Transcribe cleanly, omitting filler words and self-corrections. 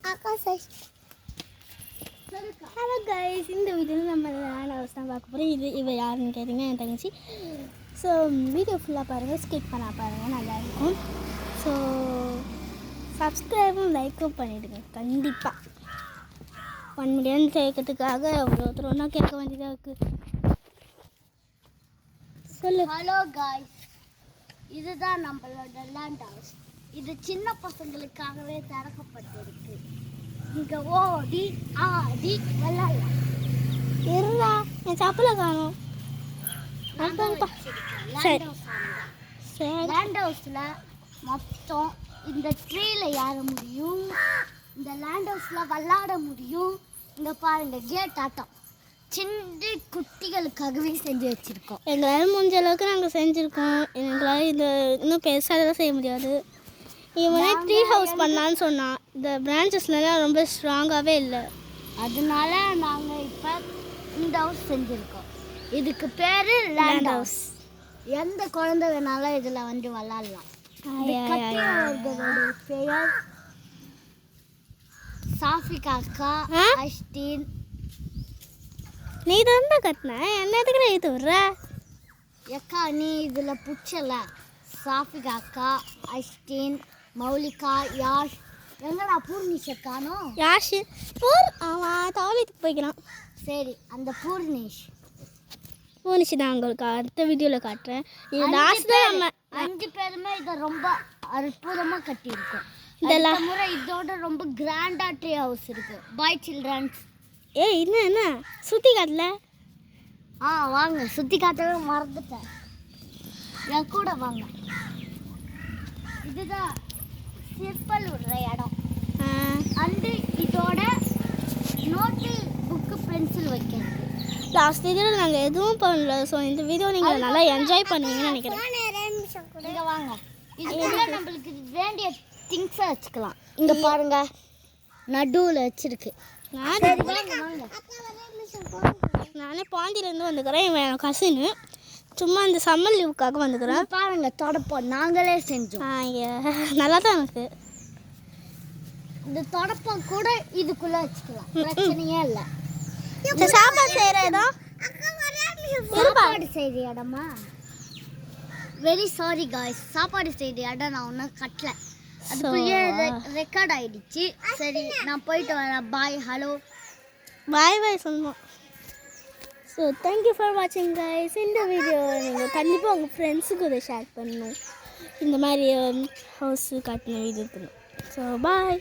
Hello guys, இந்த வீடியோவில் நம்ம லேண்ட் ஹவுஸ் தான் பார்க்க போகிறோம். இவ யாருன்னு கேட்டிங்க, என் தங்கச்சி. ஸோ வீடியோ ஃபுல்லாக பாருங்கள், ஸ்கிப் பண்ண பாருங்கள், நல்லாயிருக்கும். ஸோ சப்ஸ்கிரைபும் லைக்கும் பண்ணிவிடுங்க கண்டிப்பாக. 1 மில்லியன் சேர்க்கறதுக்காக ஒருத்தர் ஒன்றா கேட்க வேண்டியதாக இருக்குது. சொல்லு. ஹலோ காய்ஸ், இதுதான் நம்மளோட லேண்ட் ஹவுஸ். இது சின்ன பசங்களுக்காகவே திறக்கப்பட்டிருக்கு. இங்கே ஓடி ஆடி விளையாடலாம். இருடா, என் சாப்பிட காணும். லேண்ட் ஹவுஸில் மொத்தம் இந்த ட்ரீல ஏற முடியும், இந்த லேண்ட் ஹவுஸில் விளையாட முடியும். இங்கே பாருங்கள், கேட் ஆட்டம் சின்ன குட்டிகளுக்காகவே செஞ்சு வச்சுருக்கோம். எங்களால் முடிஞ்ச அளவுக்கு நாங்கள் செஞ்சுருக்கோம். எங்களால் இந்த இன்னும் பெருசாக செய்ய முடியாது. இவனே ட்ரீ ஹவுஸ் பண்ணலான்னு சொன்னான். இந்த பிரான்ச்சஸ்லாம் ரொம்ப ஸ்ட்ராங்காகவே இல்லை, அதனால நாங்கள் இப்போ இந்த ஹவுஸ் செஞ்சுருக்கோம். இதுக்கு பேர் லேண்ட் ஹவுஸ். எந்த குழந்தை வேணாலும் இதில் வந்து விளாட்லாம். கட்டியவர்களுடைய பெயர் சாஃபிகா அக்கா, அஷ்டின். நீ தான் கட்டின, என்ன எதுக்கு இது விட்ற? அக்கா நீ இதில் பிடிச்சல. சாஃபிகா அக்கா, அஷ்டின், மௌலிகா, யாஷ். எங்கடா பூர்ணிஷ் காணோம்? யாஷ் அவன் தாவலிக்கு போய்க்கிறான். சரி, அந்த பூர்ணிஷ் தான் உங்களுக்கு அடுத்த வீடியோவில் காட்டுறேன். இது லாஸ்ட் தான். நம்ம 5 பேருமே இதை ரொம்ப அற்புதமாக கட்டியிருக்கோம். இந்த முறை இதோட ரொம்ப கிராண்டாக ட்ரீ ஹவுஸ் இருக்குது. பாய் சில்ட்ரன்ஸ். என்ன சுற்றி காட்டல? வாங்க, சுற்றி காட்டவே மறந்துட்டேன். என் கூட வாங்க. இதுதான் சிற்பல் விடுற இடம். அண்டு இதோட நோட்டு, புக்கு, பென்சில் வைக்கிறது. லாஸ்ட் வீடியோவில் நாங்கள் எதுவும் பண்ணல. ஸோ இந்த வீடியோ நீங்கள் நல்லா என்ஜாய் பண்ணுவீங்கன்னு நினைக்கிறேன். இங்கே வாங்க, இதுக்குள்ள நம்மளுக்கு வேண்டிய திங்ஸை வச்சுக்கலாம். இங்கே பாருங்க, நடுவில் வச்சிருக்கு. நானே பாண்டியிலேருந்து வந்துக்கிறேன். இவன் கசின்னு சும்மா இந்த சம்மர் லீவுக்காக வந்துக்கிறேன். பாருங்க, தொடப்பம் நாங்களே செஞ்சோம். நல்லா தான் எனக்கு. இந்த தொடப்பம் கூட இதுக்குள்ளே வச்சுக்கலாம், பிரச்சனையே இல்லை. சாப்பாடு செய்கிற இடம், சாப்பாடு செய்கிற இடமா? வெரி சாரி காய்ஸ், சாப்பாடு செய்கிற இடம் நான் ஒன்றும் கட்டல. அதுக்குள்ளேயே ரெக்கார்ட் ஆகிடுச்சு. சரி, நான் போயிட்டு வரேன். பாய். ஹலோ, பாய் சொல்லணும். ஸோ தேங்க்யூ ஃபார் வாட்சிங் கைஸ். இந்த வீடியோ நீங்கள் கண்டிப்பாக உங்கள் ஃப்ரெண்ட்ஸுக்கு இதை ஷேர் பண்ணணும். இந்த மாதிரி ஹவுஸு காட்டின வீடியோ இருக்கணும். So bye.